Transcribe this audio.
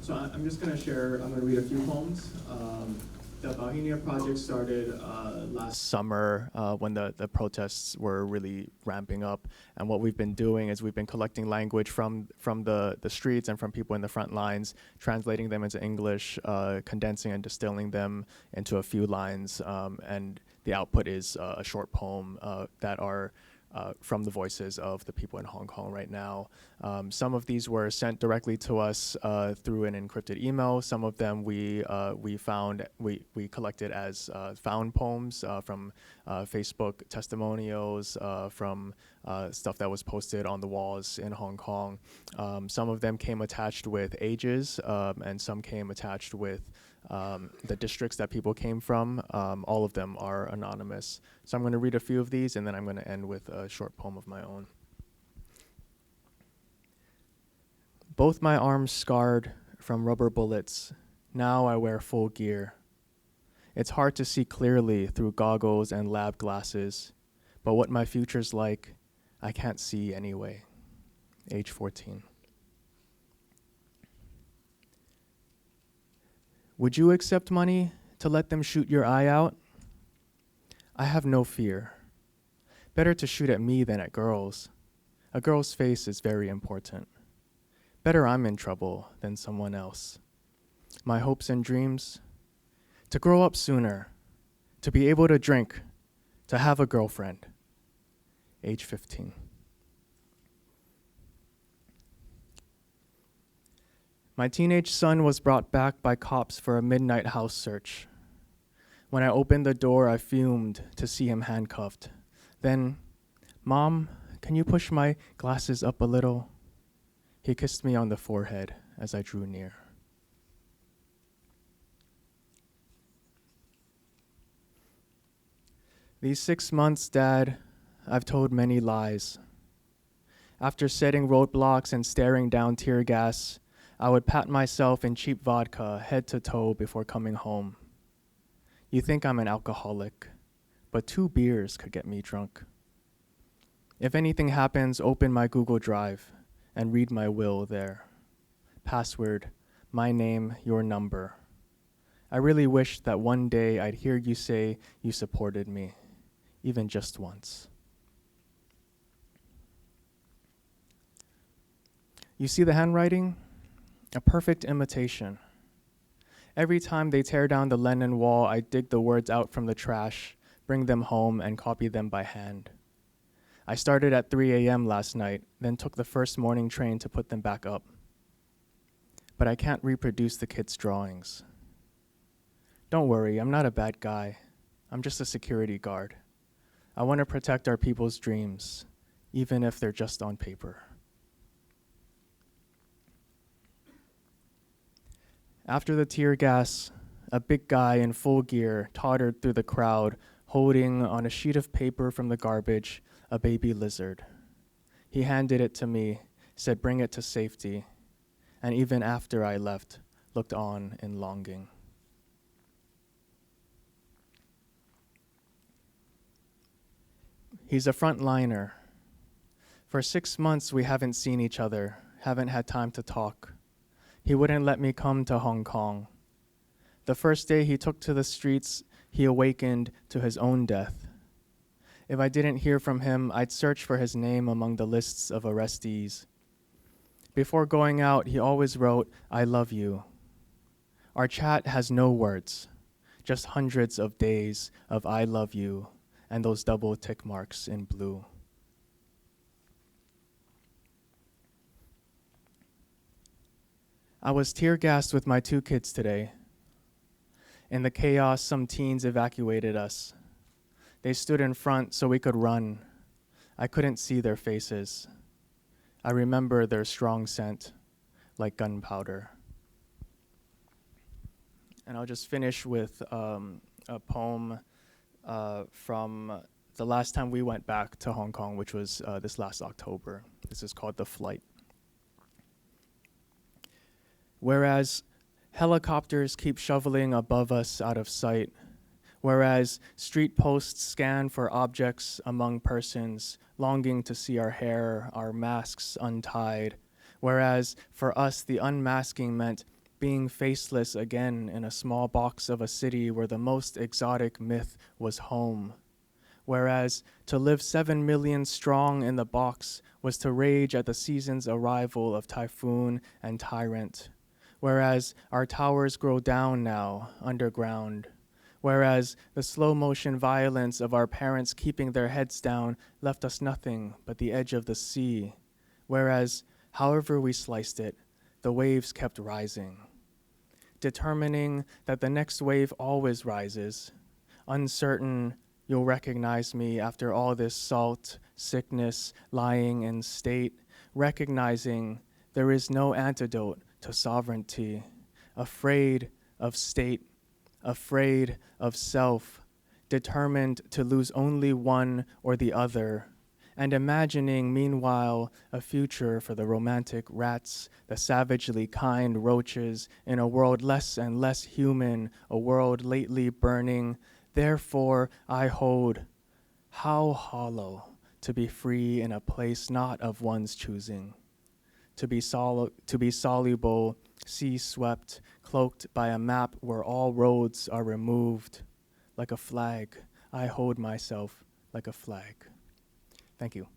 I'm just going to share, I'm going to read a few poems. The Bauhinia project started last summer when the protests were really ramping up. And what we've been doing is we've been collecting language from the streets and from people in the front lines, translating them into English, condensing and distilling them into a few lines. And the output is a short poem that are from the voices of the people in Hong Kong right now. Some of these were sent directly to us through an encrypted email. Some of them we collected as found poems from Facebook testimonials, from stuff that was posted on the walls in Hong Kong. Some of them came attached with ages, and some came attached with the districts that people came from. All of them are anonymous. So I'm going to read a few of these, and then I'm going to end with a short poem of my own. Both my arms scarred from rubber bullets. Now I wear full gear. It's hard to see clearly through goggles and lab glasses, but what my future's like, I can't see anyway. Age 14. Would you accept money to let them shoot your eye out? I have no fear. Better to shoot at me than at girls. A girl's face is very important. Better I'm in trouble than someone else. My hopes and dreams? To grow up sooner, to be able to drink, to have a girlfriend. Age 15. My teenage son was brought back by cops for a midnight house search. When I opened the door, I fumed to see him handcuffed. Then, "Mom, can you push my glasses up a little?" He kissed me on the forehead as I drew near. These 6 months, Dad, I've told many lies. After setting roadblocks and staring down tear gas, I would pat myself in cheap vodka head to toe before coming home. You think I'm an alcoholic, but 2 beers could get me drunk. If anything happens, open my Google Drive and read my will there. Password, my name, your number. I really wish that one day I'd hear you say you supported me, even just once. You see the handwriting? A perfect imitation. Every time they tear down the Lenin wall, I dig the words out from the trash, bring them home, and copy them by hand. I started at 3 a.m. last night, then took the first morning train to put them back up. But I can't reproduce the kids' drawings. Don't worry, I'm not a bad guy. I'm just a security guard. I want to protect our people's dreams, even if they're just on paper. After the tear gas, a big guy in full gear tottered through the crowd, holding on a sheet of paper from the garbage a baby lizard. He handed it to me, said bring it to safety, and even after I left, looked on in longing. He's a frontliner. For 6 months we haven't seen each other, haven't had time to talk. He wouldn't let me come to Hong Kong. The first day he took to the streets, he awakened to his own death. If I didn't hear from him, I'd search for his name among the lists of arrestees. Before going out, he always wrote, "I love you." Our chat has no words, just hundreds of days of "I love you" and those double tick marks in blue. I was tear gassed with my 2 kids today. In the chaos, some teens evacuated us. They stood in front so we could run. I couldn't see their faces. I remember their strong scent, like gunpowder. And I'll just finish with a poem from the last time we went back to Hong Kong, which was this last October. This is called "The Flight." Whereas helicopters keep shoveling above us out of sight, whereas street posts scan for objects among persons, longing to see our hair, our masks untied, whereas for us the unmasking meant being faceless again in a small box of a city where the most exotic myth was home. Whereas to live 7 million strong in the box was to rage at the season's arrival of typhoon and tyrant. Whereas our towers grow down now, underground. Whereas the slow motion violence of our parents keeping their heads down left us nothing but the edge of the sea. Whereas, however we sliced it, the waves kept rising. Determining that the next wave always rises. Uncertain you'll recognize me after all this salt, sickness, lying in state. Recognizing there is no antidote to sovereignty. Afraid of state, afraid of self, determined to lose only one or the other, and imagining, meanwhile, a future for the romantic rats, the savagely kind roaches, in a world less and less human, a world lately burning. Therefore I hold, how hollow, to be free in a place not of one's choosing, to be soluble, sea-swept, cloaked by a map where all roads are removed. Like a flag, I hold myself like a flag. Thank you.